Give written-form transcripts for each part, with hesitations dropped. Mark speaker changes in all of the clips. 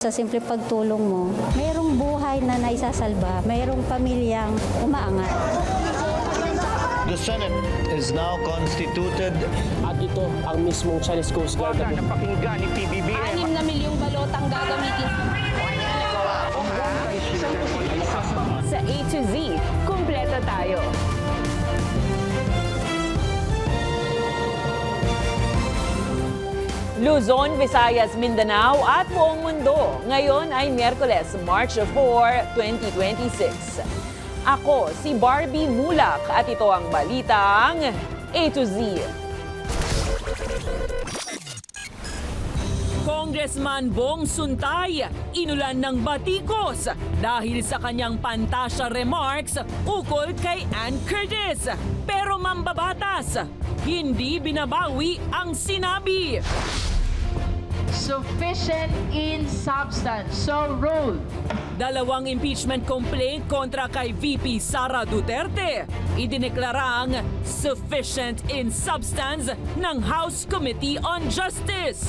Speaker 1: Sa simple pagtulong mo, mayroong buhay na naisasalba, mayroong pamilyang umaangat.
Speaker 2: The Senate is now constituted.
Speaker 3: At ito ang mismong Chinese Coast Guard.
Speaker 2: Napakinggan ni PBBM.
Speaker 4: 6 na milyong balotang gagamitin. Sa A to Z, kumpleto tayo. Luzon, Visayas, Mindanao at buong mundo. Ngayon ay Miyerkules, March 4, 2026. Ako si Barbie Mulak at ito ang balitang A to Z. Congressman Bong Suntay, inulan ng batikos dahil sa kanyang pantasya remarks ukol kay Ann Curtis. Pero mambabatas, hindi binabawi ang sinabi.
Speaker 5: Sufficient in substance, so ruled.
Speaker 4: Dalawang impeachment complaint kontra kay VP Sara Duterte. Idineklarang sufficient in substance ng House Committee on Justice.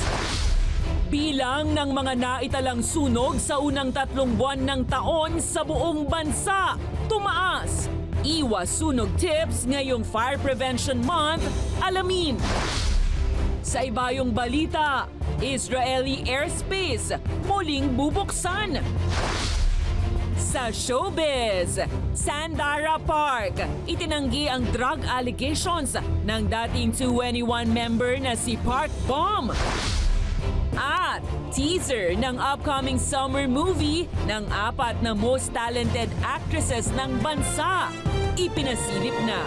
Speaker 4: Bilang ng mga naitalang sunog sa unang 3 buwan ng taon sa buong bansa, tumaas. Iwas sunog tips ngayong Fire Prevention Month, alamin. Sa ibayong balita, Israeli airspace muling bubuksan. Sa showbiz, Sandara Park, itinanggi ang drug allegations ng dating 2NE1 member na si Park Bom. At teaser ng upcoming summer movie ng 4 na most talented actresses ng bansa, ipinasilip na.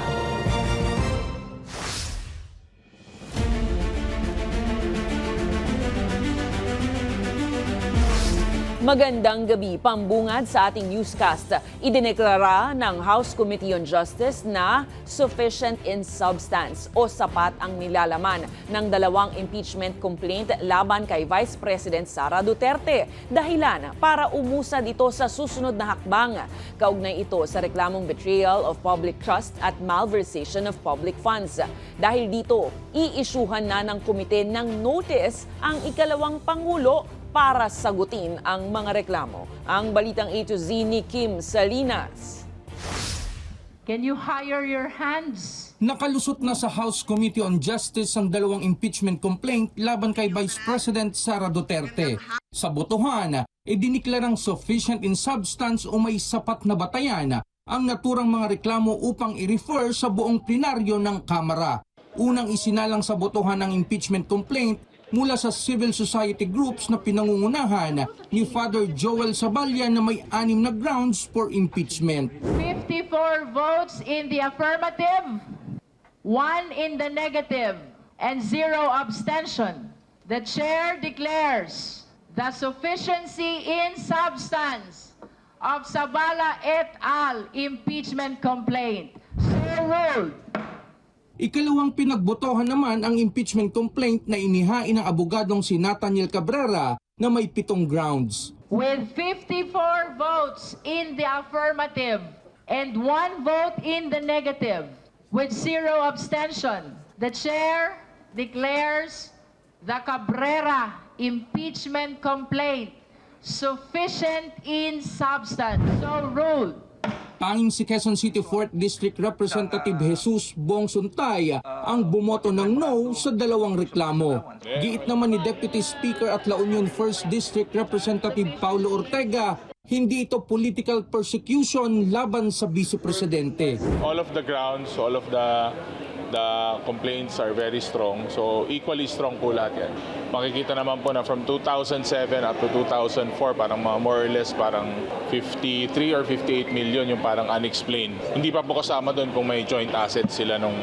Speaker 4: Magandang gabi, pambungad sa ating newscast. Idineklara ng House Committee on Justice na sufficient in substance o sapat ang nilalaman ng 2 impeachment complaint laban kay Vice President Sara Duterte. Dahilan para umusad ito sa susunod na hakbang. Kaugnay ito sa reklamong betrayal of public trust at malversation of public funds. Dahil dito, iisyuhan na ng komite ng notice ang ikalawang Pangulo para sagutin ang mga reklamo. Ang balitang A to Z ni Kim Salinas.
Speaker 5: Can you hire your hands?
Speaker 6: Nakalusot na sa House Committee on Justice ang 2 impeachment complaint laban kay Vice President Sara Duterte. Sa botohan, idiniklarang sufficient in substance o may sapat na batayan ang naturang mga reklamo upang i-refer sa buong plenaryo ng Kamara. Unang isinalang sa botohan ng impeachment complaint mula sa civil society groups na pinangungunahan ni Father Joel Sabalya na may 6 na grounds for impeachment.
Speaker 5: 54 votes in the affirmative, 1 in the negative, and 0 abstention. The chair declares the sufficiency in substance of Sabala et al. Impeachment complaint. So ruled.
Speaker 6: Ikalawang pinagbotohan naman ang impeachment complaint na inihain ng abogadong si Nathaniel Cabrera na may 7 grounds.
Speaker 5: With 54 votes in the affirmative and 1 vote in the negative, with 0 abstention, the chair declares the Cabrera impeachment complaint sufficient in substance. So ruled.
Speaker 6: Tanging si Quezon City 4th District Representative Jesus Bong Suntay ang bumoto ng no sa 2 reklamo. Giit naman ni Deputy Speaker at La Union 1st District Representative Paulo Ortega, hindi ito political persecution laban sa Vice Presidente.
Speaker 7: All of the grounds, all of the complaints are very strong. So equally strong po lahat yan. Makikita naman po na from 2007 up to 2004, parang more or less parang 53 or 58 million yung parang unexplained. Hindi pa po kasama doon kung may joint assets sila nung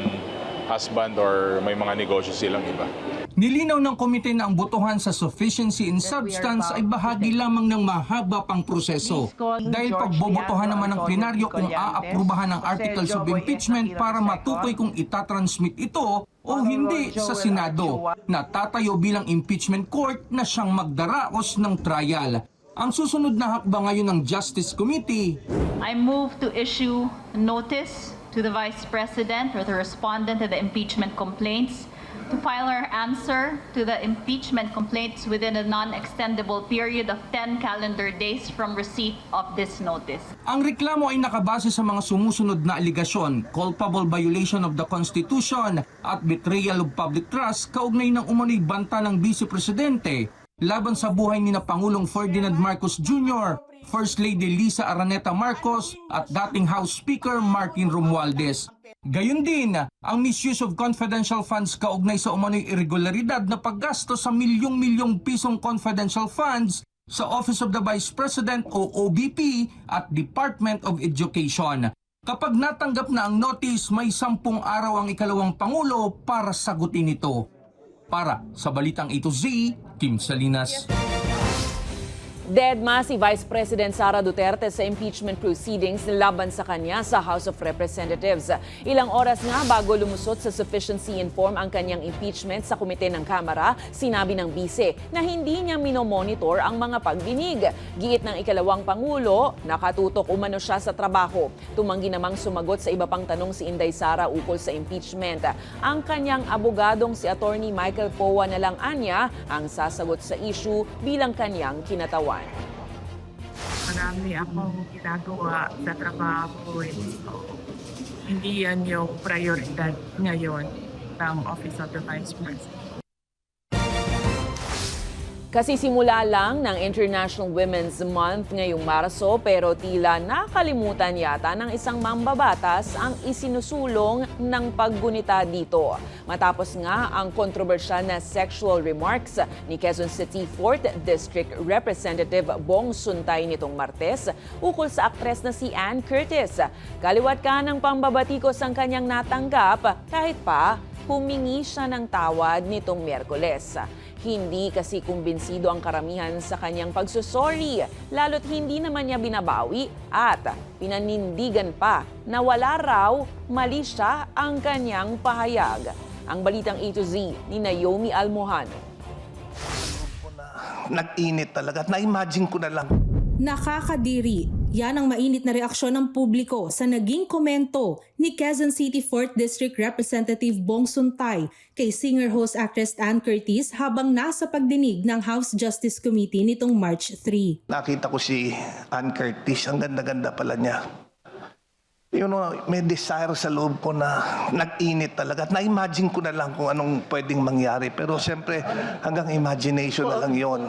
Speaker 7: husband or may mga negosyo silang iba.
Speaker 6: Nilinaw ng komite na ang botohan sa sufficiency in substance ay bahagi lamang ng mahaba pang proseso. Dahil pagbobotohan naman ng plenaryo kung aaprubahan ng articles of impeachment para matukoy kung itatransmit ito o hindi sa Senado, na tatayo bilang impeachment court na siyang magdaraos ng trial. Ang susunod na hakbang ngayon ng Justice Committee,
Speaker 8: I move to issue notice to the Vice President or the respondent of the impeachment complaints to file our answer to the impeachment complaints within a non-extendable period of 10 calendar days from receipt of this notice.
Speaker 6: Ang reklamo ay nakabase sa mga sumusunod na aligasyon, culpable violation of the Constitution at betrayal of public trust kaugnay ng umano'y banta ng Vice Presidente laban sa buhay ni na Pangulong Ferdinand Marcos Jr., First Lady Lisa Araneta Marcos at dating House Speaker Martin Romualdez. Gayon din ang misuse of confidential funds kaugnay sa umano'y irregularidad na paggasto sa milyong-milyong pisong confidential funds sa Office of the Vice President o OVP at Department of Education. Kapag natanggap na ang notice, may 10 araw ang ikalawang Pangulo para sagutin ito. Para sa Balitang A to Z, Kim Salinas.
Speaker 4: Deadma si Vice President Sara Duterte sa impeachment proceedings laban sa kanya sa House of Representatives. Ilang oras nga bago lumusot sa sufficiency inform ang kanyang impeachment sa komite ng Kamara, sinabi ng bise na hindi niya minomonitor ang mga pagdinig. Giit ng ikalawang Pangulo, nakatutok umano siya sa trabaho. Tumanggi namang sumagot sa iba pang tanong si Inday Sara ukol sa impeachment. Ang kanyang abogadong si Attorney Michael Poa na lang anya ang sasagot sa issue bilang kanyang kinatawan.
Speaker 9: Marami akong ginagawa sa trabaho. So, hindi yan yung prioridad ngayon ng Office of the Vice President.
Speaker 4: Kasi simula lang ng International Women's Month ngayong Marso pero tila nakalimutan yata ng isang mambabatas ang isinusulong ng paggunita dito. Matapos nga ang kontrobersyal na sexual remarks ni Quezon City 4th District Representative Bong Suntay nitong Martes ukol sa aktres na si Ann Curtis. Kaliwat ka ng pambabatikos ang kanyang natanggap kahit pa humingi siya ng tawad nitong Miyerkules. Hindi kasi kumbinsido ang karamihan sa kanyang pagsusorry, lalo't hindi naman niya binabawi at pinanindigan pa na wala raw mali siya ang kanyang pahayag. Ang Balitang A to Z ni Naomi Almohano.
Speaker 10: Nag-init talaga. Na-imagine ko na lang.
Speaker 11: Nakakadiri. Yan ang mainit na reaksyon ng publiko sa naging komento ni Quezon City 4th District Representative Bong Suntay kay singer-host-actress Ann Curtis habang nasa pagdinig ng House Justice Committee nitong March 3.
Speaker 10: Nakita ko si Ann Curtis. Ang ganda-ganda pala niya. May desire sa loob ko na nag-init talaga. Na-imagine ko na lang kung anong pwedeng mangyari. Pero siyempre, hanggang imagination na lang yon.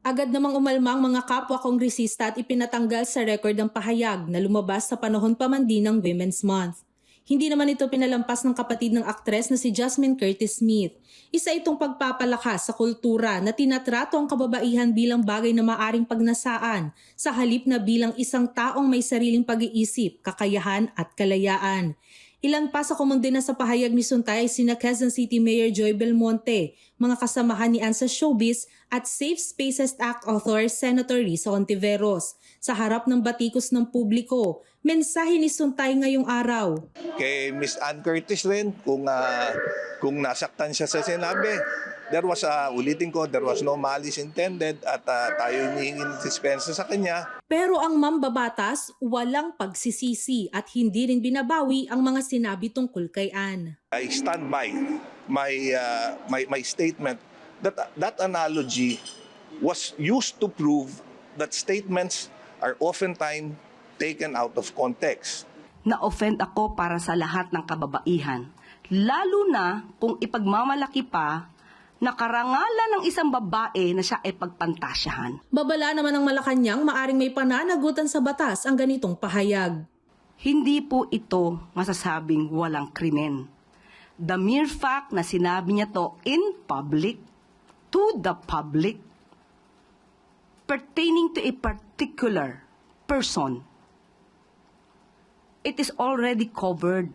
Speaker 11: Agad namang umalma ang mga kapwa kongresista at ipinatanggal sa record ang pahayag na lumabas sa panahon pa man din ng Women's Month. Hindi naman ito pinalampas ng kapatid ng aktres na si Jasmine Curtis Smith. Isa itong pagpapalakas sa kultura na tinatrato ang kababaihan bilang bagay na maaring pagnasaan sa halip na bilang isang taong may sariling pag-iisip, kakayahan at kalayaan. Ilan pa sa kumundina sa pahayag ni Suntay sina Quezon City Mayor Joy Belmonte, mga kasamahan ni Ann sa showbiz at Safe Spaces Act author Senator Risa Ontiveros. Sa harap ng batikos ng publiko, mensahe ni Suntay ngayong araw.
Speaker 10: Kay Miss Ann Curtis rin, kung nasaktan siya sa sinabi, there was, ulitin ko, there was no malice intended at tayo hinihingi ng dispensa sa kanya.
Speaker 11: Pero ang mambabatas, walang pagsisisi at hindi rin binabawi ang mga sinabi tungkol kay Ann.
Speaker 10: I stand by my statement that that analogy was used to prove that statements are oftentimes taken out of context.
Speaker 12: Na-offend ako para sa lahat ng kababaihan, lalo na kung ipagmamalaki pa na karangalan ng isang babae na siya ay pagpantasyahan.
Speaker 11: Babala naman ng Malacanang maaring may pananagutan sa batas ang ganitong pahayag.
Speaker 12: Hindi po ito masasabing walang krimen. The mere fact na sinabi niya to in public, to the public, pertaining to a particular person, it is already covered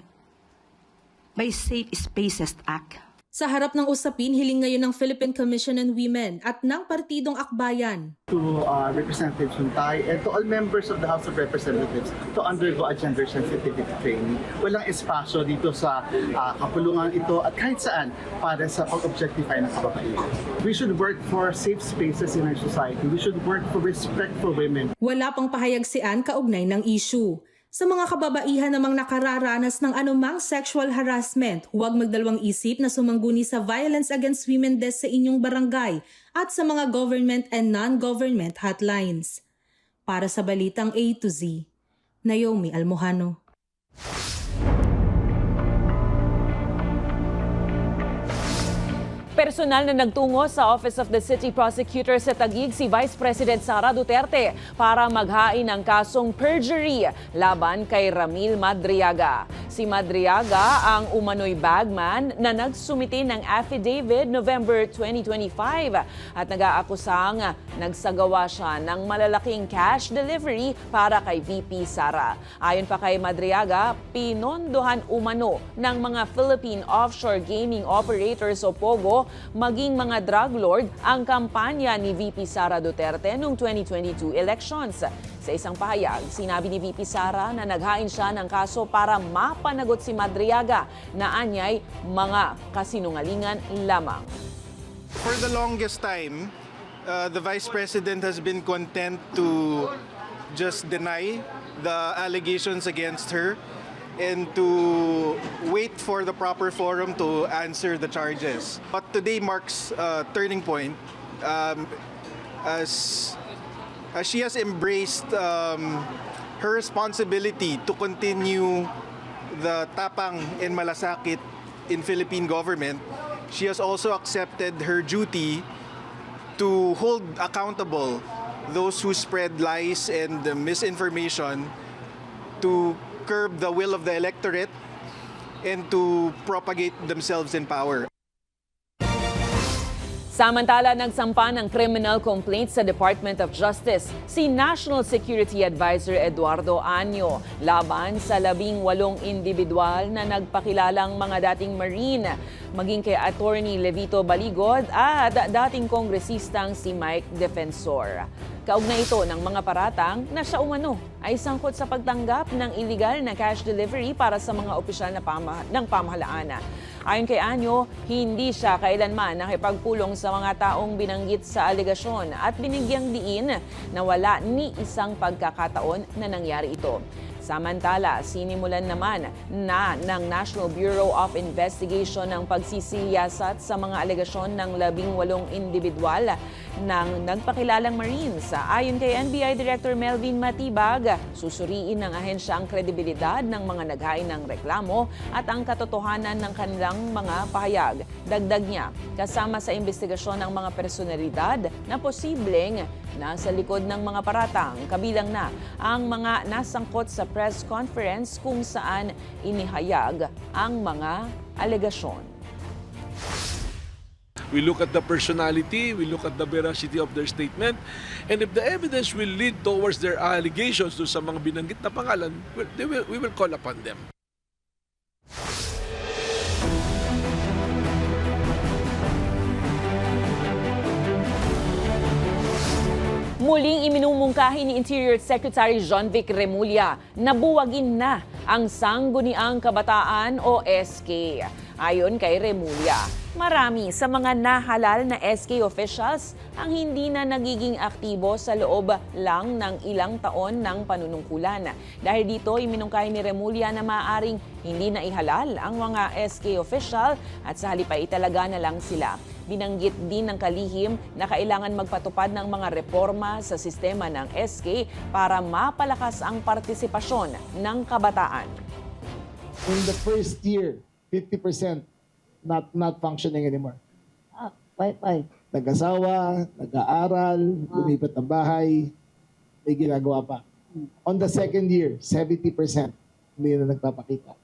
Speaker 12: by Safe Spaces Act.
Speaker 11: Sa harap ng usapin, hiling ngayon ng Philippine Commission on Women at ng Partidong Akbayan.
Speaker 13: To Representative Suntay and to all members of the House of Representatives to undergo a gender sensitivity training. Walang espasyo dito sa kapulungan ito at kahit saan para sa pag-objectify ng kababaihan. We should work for safe spaces in our society. We should work for respect for women.
Speaker 11: Wala pang pahayag si Ann kaugnay ng issue. Sa mga kababaihan namang nakararanas ng anumang sexual harassment, huwag magdalawang isip na sumangguni sa Violence Against Women Desk sa inyong barangay at sa mga government and non-government hotlines. Para sa Balitang A to Z, Naomi Almojano.
Speaker 4: Personal na nagtungo sa Office of the City Prosecutor sa Taguig si Vice President Sara Duterte para maghain ng kasong perjury laban kay Ramil Madriaga. Si Madriaga ang umano'y bagman na nagsumiti ng affidavit November 2025 at nag-aakusang nagsagawa siya ng malalaking cash delivery para kay VP Sara. Ayon pa kay Madriaga, pinondohan umano ng mga Philippine Offshore Gaming Operators o POGO maging mga drug lord ang kampanya ni VP Sara Duterte noong 2022 elections. Sa isang pahayag, sinabi ni VP Sara na naghain siya ng kaso para mapanagot si Madriaga na anyay mga kasinungalingan lamang.
Speaker 14: For the longest time, the Vice President has been content to just deny the allegations against her and to wait for the proper forum to answer the charges. But today marks a turning point as she has embraced her responsibility to continue the tapang and malasakit in Philippine government. She has also accepted her duty to hold accountable those who spread lies and misinformation, to curb the will of the electorate, and to propagate themselves in power.
Speaker 4: Samantala, nagsampa ng criminal complaint sa Department of Justice si National Security Advisor Eduardo Año laban sa 18 individual na nagpakilalang mga dating Marine, maging kay Attorney Levito Baligod at dating kongresistang si Mike Defensor. Kaugnay ito ng mga paratang na siya umano ay sangkot sa pagtanggap ng illegal na cash delivery para sa mga opisyal ng pamahalaan. Ayon kay Año, hindi siya kailanman nakipagpulong sa mga taong binanggit sa alegasyon at binigyang diin na wala ni isang pagkakataon na nangyari ito. Samantala, sinimulan naman ng National Bureau of Investigation ang pagsisiyasat sa mga alegasyon ng 18 individual ng nagpakilalang Marines. Ayon kay NBI Director Melvin Matibag, susuriin ng ahensya ang kredibilidad ng mga naghain ng reklamo at ang katotohanan ng kanilang mga pahayag. Dagdag niya, kasama sa investigasyon ng mga personalidad na posibleng nasa likod ng mga paratang, kabilang na ang mga nasangkot sa press conference kung saan inihayag ang mga alegasyon.
Speaker 15: We look at the personality, we look at the veracity of their statement, and if the evidence will lead towards their allegations to sa mga binanggit na pangalan, we will call upon them.
Speaker 4: Muling iminumungkahi ni Interior Secretary John Vic Remulla na buwagin na ang Sangguniang Kabataan o SK. Ayon kay Remulla, marami sa mga nahalal na SK officials ang hindi na nagiging aktibo sa loob lang ng ilang taon ng panunungkulan. Dahil dito, iminungkahi ni Remulla na maaaring hindi na ihalal ang mga SK official at sa halip ay italaga na lang sila. Binanggit din ng kalihim na kailangan magpatupad ng mga reforma sa sistema ng SK para mapalakas ang partisipasyon ng kabataan.
Speaker 16: In the first year, 50% not functioning anymore.
Speaker 17: Why?
Speaker 16: Nag-asawa, nag-aaral, lumipat ng bahay, may ginagawa pa. On the second year, 70% hindi na nagpapakita.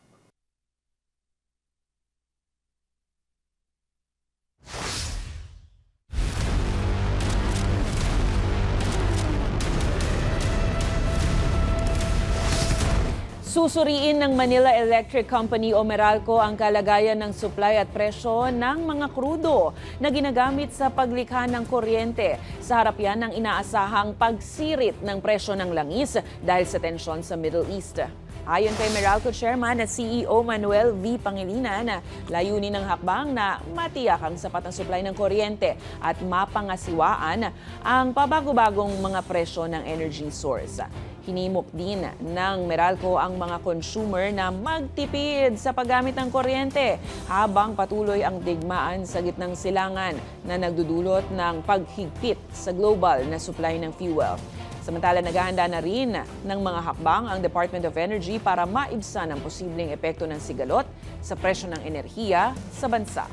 Speaker 4: Susuriin ng Manila Electric Company o Meralco ang kalagayan ng supply at presyo ng mga krudo na ginagamit sa paglikha ng kuryente. Sa harap yan ng inaasahang pagsirit ng presyo ng langis dahil sa tensyon sa Middle East. Ayon kay Meralco Chairman at CEO Manuel V. Pangilinan, layunin ng hakbang na matiyak ang sapat na supply ng kuryente at mapangasiwaan ang pabago-bagong mga presyo ng energy source. Hinimok din ng Meralco ang mga consumer na magtipid sa paggamit ng kuryente habang patuloy ang digmaan sa gitnang silangan na nagdudulot ng paghigpit sa global na supply ng fuel. Samantala, naghahanda na rin ng mga hakbang ang Department of Energy para maibsan ang posibleng epekto ng sigalot sa presyo ng enerhiya sa bansa.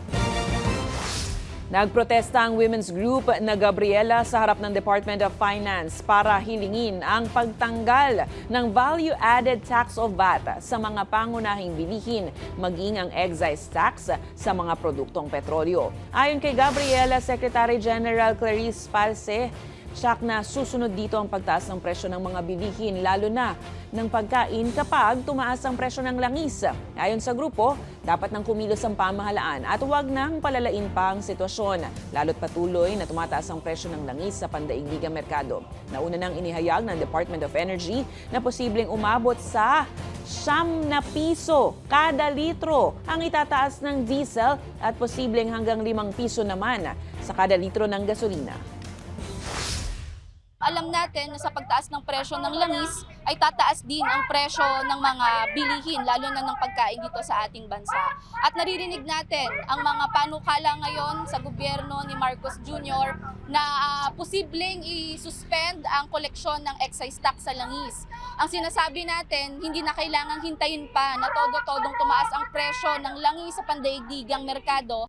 Speaker 4: Nagprotesta ang women's group na Gabriela sa harap ng Department of Finance para hilingin ang pagtanggal ng value-added tax o VAT sa mga pangunahing bilihin, maging ang excise tax sa mga produktong petrolyo. Ayon kay Gabriela, Secretary General Clarice Palse, siyak na susunod dito ang pagtaas ng presyo ng mga bilihin, lalo na ng pagkain kapag tumaas ang presyo ng langis. Ayon sa grupo, dapat nang kumilos ang pamahalaan at huwag nang palalain pa ang sitwasyon, lalo't patuloy na tumataas ang presyo ng langis sa pandaigdigang merkado. Nauna nang inihayag ng Department of Energy na posibleng umabot sa 9 piso kada litro ang itataas ng diesel at posibleng hanggang 5 piso naman sa kada litro ng gasolina.
Speaker 17: Alam natin na sa pagtaas ng presyo ng langis ay tataas din ang presyo ng mga bilihin, lalo na ng pagkain dito sa ating bansa. At naririnig natin ang mga panukala ngayon sa gobyerno ni Marcos Jr. na posibleng i-suspend ang koleksyon ng excise tax sa langis. Ang sinasabi natin, hindi na kailangang hintayin pa na todo-todong tumaas ang presyo ng langis sa pandaigdigang merkado.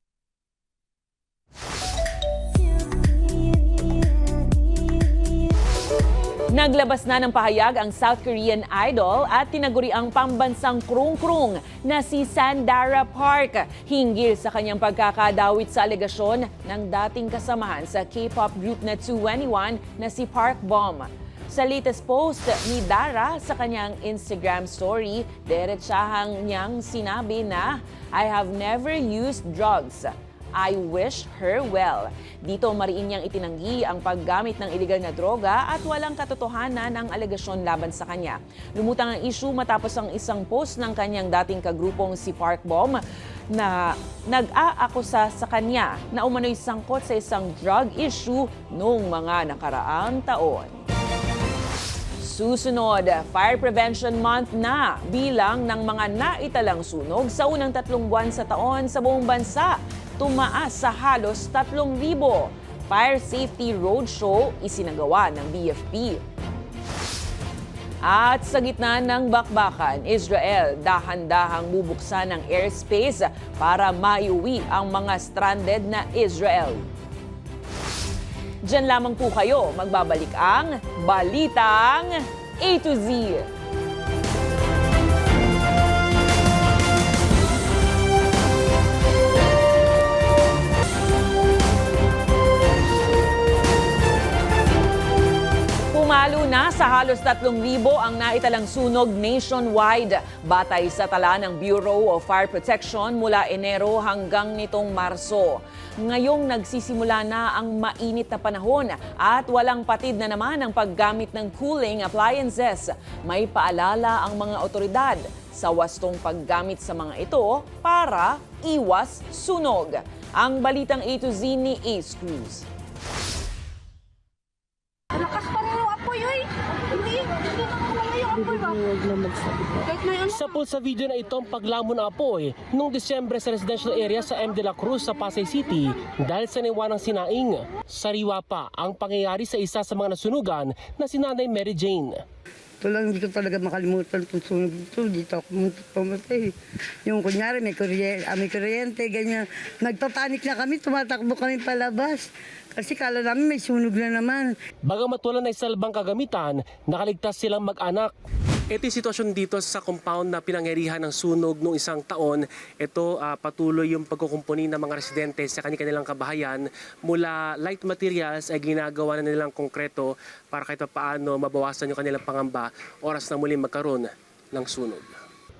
Speaker 4: Naglabas na ng pahayag ang South Korean idol at tinaguri ang pambansang krung-krung na si Sandara Park hinggil sa kanyang pagkakadawit sa alegasyon ng dating kasamahan sa K-pop group na 2NE1 na si Park Bom. Sa latest post ni Dara sa kanyang Instagram story, diretsahang niyang sinabi na, "I have never used drugs. I wish her well." Dito mariin niyang itinanggi ang paggamit ng iligal na droga at walang katotohanan ang alegasyon laban sa kanya. Lumutang ang issue matapos ang isang post ng kanyang dating kagrupong si Park Bom na nag-aakusa sa kanya na umano'y sangkot sa isang drug issue noong mga nakaraang taon. Susunod, Fire Prevention Month na bilang ng mga naitalang sunog sa unang 3 buwan sa taon sa buong bansa. Tumaas sa halos 3,000. Fire Safety Roadshow isinagawa ng BFP. At sa gitna ng bakbakan, Israel dahan-dahang bubuksan ng airspace para maiuwi ang mga stranded na Israeli. Diyan lamang po kayo magbabalik ang Balitang A to Z. Pumalo na sa halos 3,000 ang naitalang sunog nationwide batay sa tala ng Bureau of Fire Protection mula Enero hanggang nitong Marso. Ngayong nagsisimula na ang mainit na panahon at walang patid na naman ang paggamit ng cooling appliances. May paalala ang mga otoridad sa wastong paggamit sa mga ito para iwas sunog. Ang Balitang A to Z ni Ace Cruz.
Speaker 17: Lakas pa rin yung apoy, oy! Hindi na yung apoy ba?
Speaker 3: Sa pool sa video na ito ang paglamon ng apoy noong Disyembre sa residential area sa M. de la Cruz sa Pasay City dahil sa niwanang sinaing. Sariwa pa ang pangyayari sa isa sa mga nasunugan na si Nanay Mary Jane.
Speaker 18: Ito lang, hindi ko talaga makalimutan kung sunog ito. Dito ako pumatay. Yung kunyari, may kuryente, ganyan. Nagpapanik na kami, tumatakbo kami palabas. Kasi kala namin may sunog na naman.
Speaker 3: Bagamat wala na isalbang kagamitan, nakaligtas silang mag-anak. Ito yung sitwasyon dito sa compound na pinangyarihan ng sunog noong isang taon. Ito patuloy yung pagkukumpuni ng mga residente sa kanilang kabahayan. Mula light materials ay ginagawa na nilang konkreto para kahit paano mabawasan yung kanilang pangamba oras na muli magkaroon ng sunog.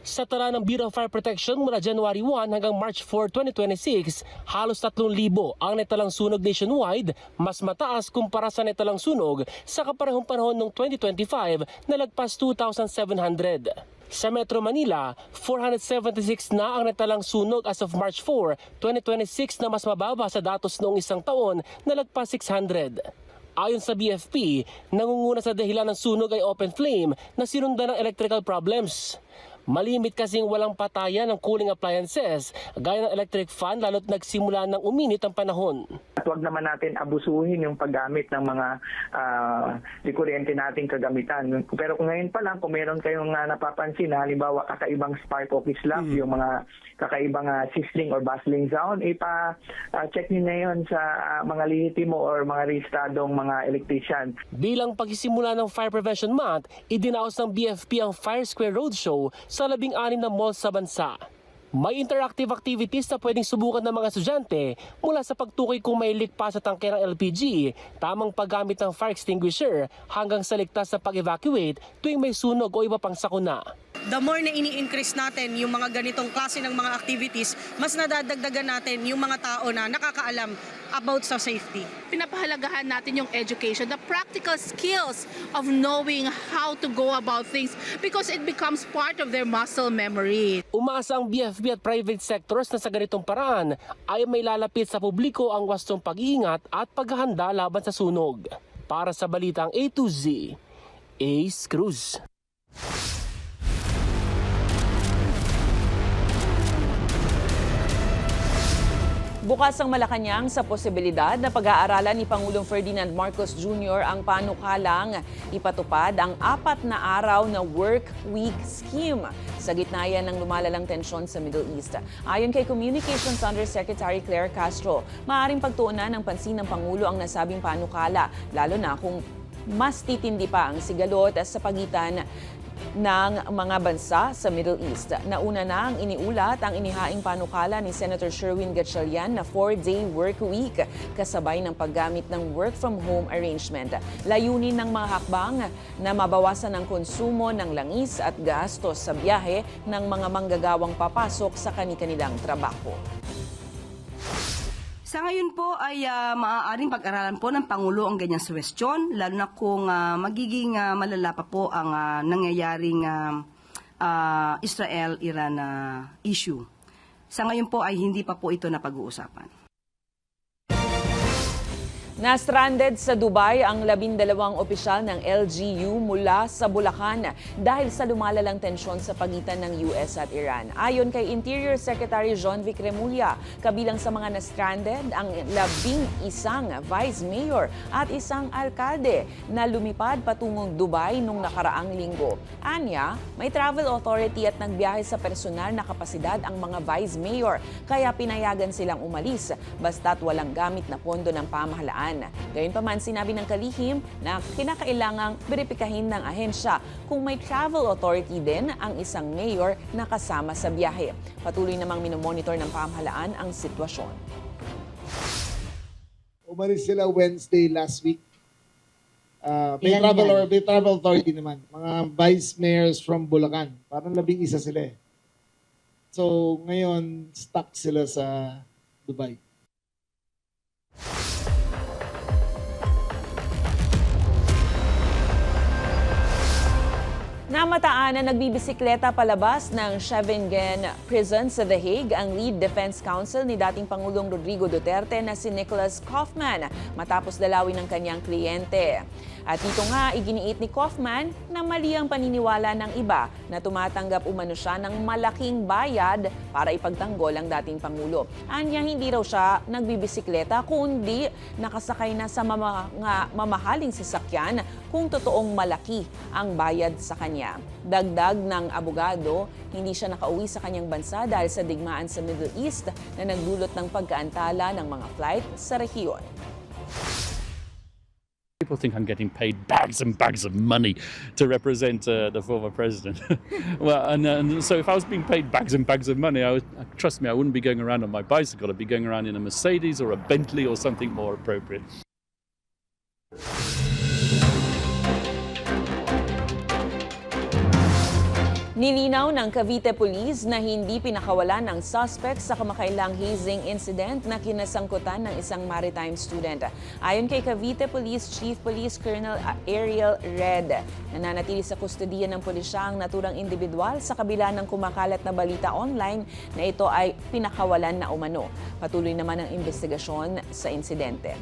Speaker 3: Sa tala ng Bureau of Fire Protection mula January 1 hanggang March 4, 2026, halos 3,000 ang naitalang sunog nationwide, mas mataas kumpara sa naitalang sunog sa kaparehong panahon noong 2025 na lagpas 2,700. Sa Metro Manila, 476 na ang natalang sunog as of March 4, 2026 na mas mababa sa datos noong isang taon na lagpas 600. Ayon sa BFP, nangunguna sa dahilan ng sunog ay open flame na sinundan ng electrical problems. Malimit kasing walang patayan ng cooling appliances gaya ng electric fan lalo't nagsimula ng uminit ang panahon.
Speaker 19: At huwag naman natin abusuhin yung paggamit ng mga kuryente nating kagamitan. Pero kung ngayon pa lang, kung meron kayong napapansin na halimbawa kakaibang spark of lamp, yung mga kakaibang sizzling or bustling sound, check nyo na yun sa mga lihitimo or mga rehistradong mga electrician.
Speaker 3: Bilang pagsisimula ng Fire Prevention Month, idinaos ng BFP ang Fire Square Roadshow sa 16 na malls sa bansa. May interactive activities na pwedeng subukan ng mga estudyante mula sa pagtukoy kung may leak pa sa tangke ng LPG, tamang paggamit ng fire extinguisher hanggang sa ligtas na pag-evacuate tuwing may sunog o iba pang sakuna.
Speaker 20: The more na ini-increase natin yung mga ganitong klase ng mga activities, mas nadadagdagan natin yung mga tao na nakakaalam about sa safety.
Speaker 21: Pinapahalagahan natin yung education, the practical skills of knowing how to go about things because it becomes part of their muscle memory.
Speaker 3: Umaasa ang BFP at private sectors na sa ganitong paraan ay may lalapit sa publiko ang wastong pag-iingat at paghahanda laban sa sunog. Para sa Balitang A to Z, Ace Cruz.
Speaker 4: Bukas ang Malacanang sa posibilidad na pag-aaralan ni Pangulong Ferdinand Marcos Jr. ang panukalang ipatupad ang 4 na araw na work week scheme sa gitna yan ng lumalalang tensyon sa Middle East. Ayon kay Communications Undersecretary Claire Castro, maaaring pagtuunan ng pansin ng Pangulo ang nasabing panukala, lalo na kung mas titindi pa ang sigalot sa pagitan ng mga bansa sa Middle East. Nauna na ang iniulat ang inihaing panukala ni Senator Sherwin Gatchalian na 4-day work week kasabay ng paggamit ng work from home arrangement. Layunin ng mga hakbang na mabawasan ang konsumo ng langis at gastos sa biyahe ng mga manggagawang papasok sa kani-kanilang trabaho.
Speaker 12: Sa ngayon po ay maaaring pag-aralan po ng Pangulo ang ganyang suwestyon, lalo na kung magiging malala pa po ang nangyayaring Israel-Iran issue. Sa ngayon po ay hindi pa po ito napag-uusapan.
Speaker 4: Na-stranded sa Dubai ang 12 opisyal ng LGU mula sa Bulacan dahil sa lumalalang tensyon sa pagitan ng US at Iran. Ayon kay Interior Secretary John Vic Remulla, kabilang sa mga na-stranded ang 11 vice mayor at isang alkalde na lumipad patungong Dubai nung nakaraang linggo. Anya, may travel authority at nagbiyahe sa personal na kapasidad ang mga vice mayor, kaya pinayagan silang umalis basta't walang gamit na pondo ng pamahalaan. Gayunpaman, sinabi ng kalihim na kinakailangang beripikahin ng ahensya kung may travel authority din ang isang mayor na kasama sa biyahe. Patuloy namang minomonitor ng pamahalaan ang sitwasyon.
Speaker 16: Umalis sila Wednesday last week. May travel authority naman. Mga vice mayors from Bulacan. Parang 11 sila eh. So, ngayon, stuck sila sa Dubai.
Speaker 4: Namataan na nagbibisikleta palabas ng Scheveningen Prison sa The Hague ang lead defense counsel ni dating Pangulong Rodrigo Duterte na si Nicholas Kaufman matapos dalawin ng kanyang kliyente. At dito nga, iginiit ni Kaufman na mali ang paniniwala ng iba na tumatanggap umano siya ng malaking bayad para ipagtanggol ang dating Pangulo. Anya, hindi raw siya nagbibisikleta kundi nakasakay na sa mamahaling sasakyan kung totoong malaki ang bayad sa kanya. Dagdag ng abogado, hindi siya nakauwi sa kanyang bansa dahil sa digmaan sa Middle East na nagdulot ng pagkaantala ng mga flight sa rehiyon.
Speaker 22: People think I'm getting paid bags and bags of money to represent the former president. Well, and so if I was being paid bags and bags of money, trust me, I wouldn't be going around on my bicycle. I'd be going around in a Mercedes or a Bentley or something more appropriate.
Speaker 4: Nilinaw ng Cavite Police na hindi pinakawalan ng suspect sa kamakailang hazing incident na kinasangkutan ng isang maritime student. Ayon kay Cavite Police Chief Police Colonel Ariel Red, nananatili sa kustodiya ng pulisya ang naturang individual sa kabila ng kumakalat na balita online na ito ay pinakawalan na umano. Patuloy naman ang investigasyon sa insidente.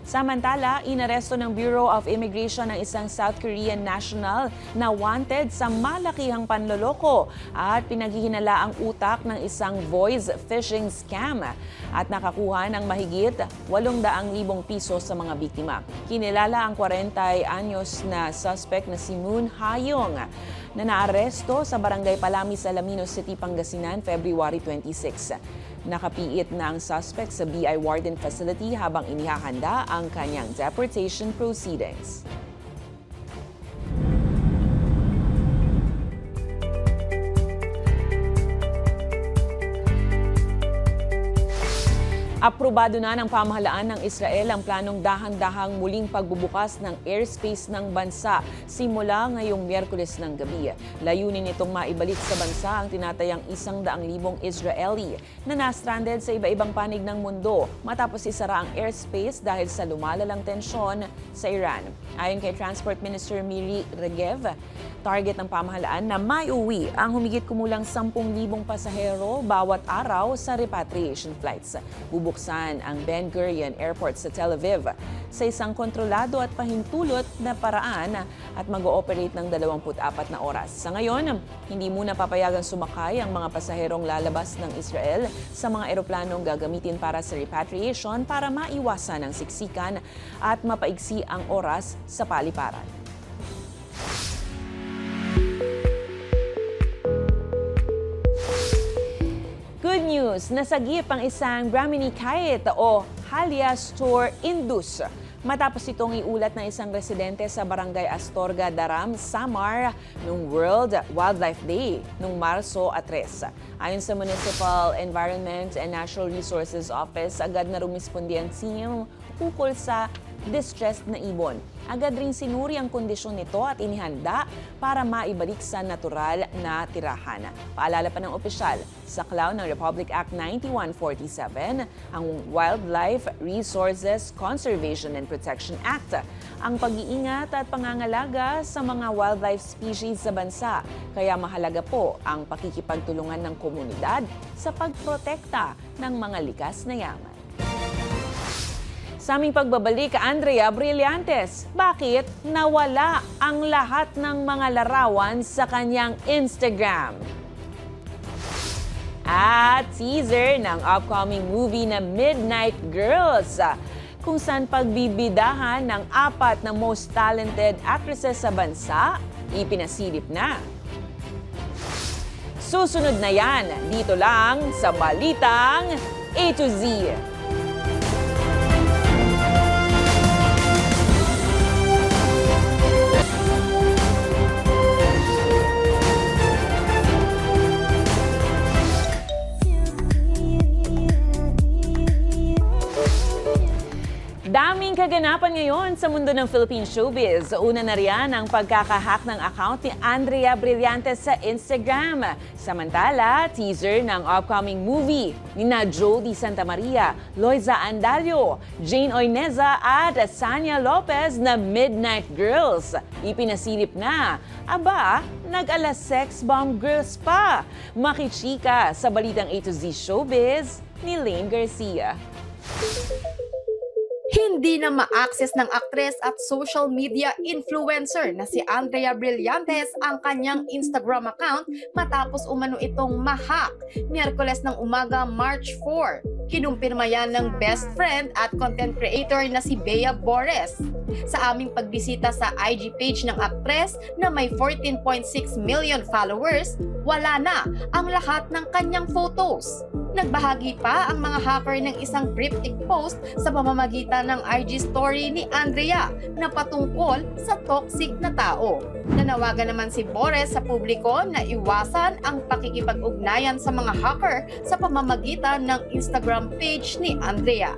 Speaker 4: Samantala, inaresto ng Bureau of Immigration ng isang South Korean national na wanted sa malakihang panloloko at pinaghihinala ang utak ng isang voice phishing scam at nakakuha ng mahigit 800,000 piso sa mga biktima. Kinilala ang 40 anyos na suspect na si Moon Ha-young na naaresto sa Barangay Palamis, Alaminos City, Pangasinan, February 26. Nakapiit na ang suspect sa BI Warden Facility habang inihahanda ang kanyang deportation proceedings. Aprobado na ng pamahalaan ng Israel ang planong dahan-dahang muling pagbubukas ng airspace ng bansa simula ngayong Miyerkules ng gabi. Layunin nitong maibalik sa bansa ang tinatayang 100,000 Israeli na na-stranded sa iba-ibang panig ng mundo matapos isara ang airspace dahil sa lumalalang tensyon sa Iran. Ayon kay Transport Minister Miri Regev, target ng pamahalaan na maiuwi ang humigit kumulang 10,000 pasahero bawat araw sa repatriation flights. Bubuksan ang Ben Gurion Airport sa Tel Aviv sa isang kontrolado at pahintulot na paraan at mag-ooperate ng 24 na oras. Sa ngayon, hindi muna papayagang sumakay ang mga pasaherong lalabas ng Israel sa mga eroplanong gagamitin para sa repatriation para maiwasan ang siksikan at mapaigsi ang oras sa paliparan. Good news, nasagip ang isang Brahmini Kite o Halia Store Indus matapos itong iulat ng isang residente sa Barangay Astorga, Daram, Samar noong World Wildlife Day noong Marso 3. Ayon sa Municipal Environment and Natural Resources Office, agad na rumispondi ang team ukol sa distressed na ibon. Agad ring sinuri ang kondisyon nito at inihanda para maibalik sa natural na tirahan. Paalala pa ng opisyal, saklaw ng Republic Act 9147, ang Wildlife Resources Conservation and Protection Act, ang pag-iingat at pangangalaga sa mga wildlife species sa bansa. Kaya mahalaga po ang pakikipagtulungan ng komunidad sa pagprotekta ng mga likas na yaman. Sa aming pagbabalik, Andrea Brillantes, bakit nawala ang lahat ng mga larawan sa kanyang Instagram? At teaser ng upcoming movie na Midnight Girls, kung saan pagbibidahan ng 4 na most talented actresses sa bansa, ipinasilip na. Susunod na yan, dito lang sa Balitang A to Z. Daming kaganapan ngayon sa mundo ng Philippine showbiz. Una na riyan ang pagkakahack ng account ni Andrea Brillantes sa Instagram. Samantala, teaser ng upcoming movie ni Jody Santa Maria, Loiza Andalio, Jane Oineza at Sanya Lopez na Midnight Girls. Ipinasilip na. Aba, nag-ala sex bomb girls pa. Makichika sa Balitang A to Z Showbiz ni Lane Garcia.
Speaker 1: Hindi na ma-access ng aktres at social media influencer na si Andrea Brillantes ang kanyang Instagram account matapos umano itong ma-hack Miyerkules ng umaga, March 4. Kinumpirma yan ng best friend at content creator na si Bea Bores. Sa aming pagbisita sa IG page ng aktres na may 14.6 million followers, wala na ang lahat ng kanyang photos. Nagbahagi pa ang mga hacker ng isang cryptic post sa pamamagitan ng IG story ni Andrea na patungkol sa toxic na tao. Nanawagan naman si Bores sa publiko na iwasan ang pakikipag-ugnayan sa mga hacker sa pamamagitan ng Instagram page ni Andrea.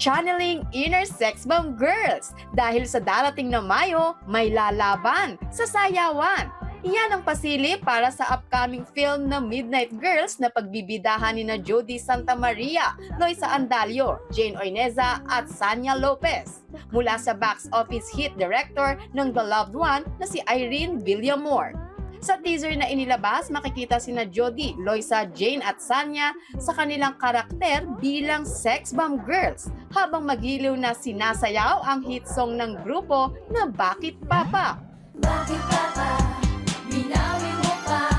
Speaker 1: channeling inner sex bomb girls dahil sa darating na Mayo, may lalaban sa sayawan. Iyan ang pasilip para sa upcoming film na Midnight Girls na pagbibidahan ni na Jody Santa Maria, Loisa Andalio, Jane Oineza at Sanya Lopez. Mula sa box office hit director ng The Loved One na si Irene Villamor. Sa teaser na inilabas, makikita sina Jody, Loisa, Jane at Sanya sa kanilang karakter bilang sex bomb girls habang magiliw na sinasayaw ang hit song ng grupo na Bakit Papa.
Speaker 2: Bakit Papa? Binawi mo pa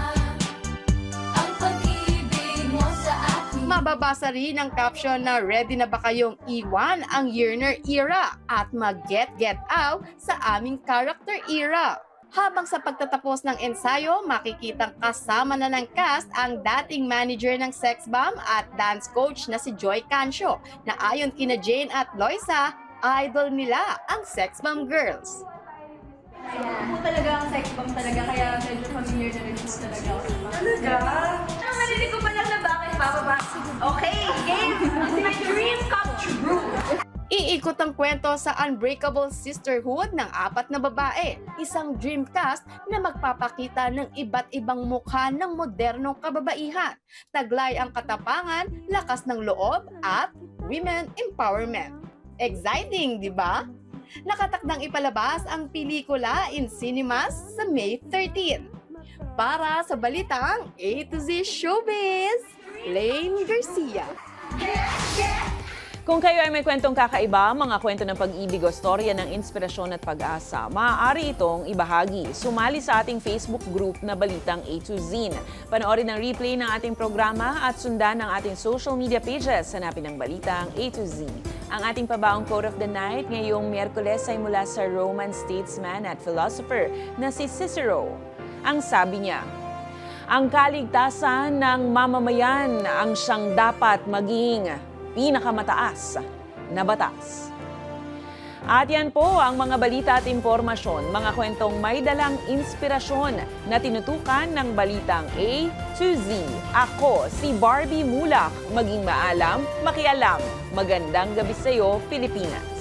Speaker 2: ang pag-ibig mo sa akin.
Speaker 1: Mababasa rin ang caption na ready na ba kayong iwan ang yearner era at mag-get out sa aming character era. Habang sa pagtatapos ng ensayo, makikitang kasama na ng cast ang dating manager ng sex bomb at dance coach na si Joy Cancio na ayon kina Jane at Loisa, idol nila ang sex bomb girls.
Speaker 2: Ako talaga ang sex bomb talaga, kaya medyo familiar na rin talaga ako. Talaga? Narinig ko pa lang na Bakit Papa. Okay, game! My dream come true!
Speaker 1: Iikot ang kwento sa Unbreakable Sisterhood ng 4 na babae, isang dream cast na magpapakita ng iba't ibang mukha ng modernong kababaihan. Taglay ang katapangan, lakas ng loob at women empowerment. Exciting, di ba? Nakatakdang ipalabas ang pelikula in cinemas sa May 13. Para sa balitang A to Z Showbiz, Lane Garcia.
Speaker 4: Kung kayo ay may kwentong kakaiba, mga kwento ng pag-ibig o storya ng inspirasyon at pag-asa, maaari itong ibahagi. Sumali sa ating Facebook group na Balitang A to Z. Panoorin ang replay ng ating programa at sundan ang ating social media pages. Hanapin ang Balitang A to Z. Ang ating pabaong quote of the night ngayong Miyerkules ay mula sa Roman statesman at philosopher na si Cicero. Ang sabi niya, ang kaligtasan ng mamamayan ang siyang dapat maging pinakamataas na batas. At yan po ang mga balita at impormasyon, mga kwentong may dalang inspirasyon na tinutukan ng Balitang A to Z. Ako, si Barbie Mulak, maging maalam, makialam. Magandang gabi sa iyo, Pilipinas.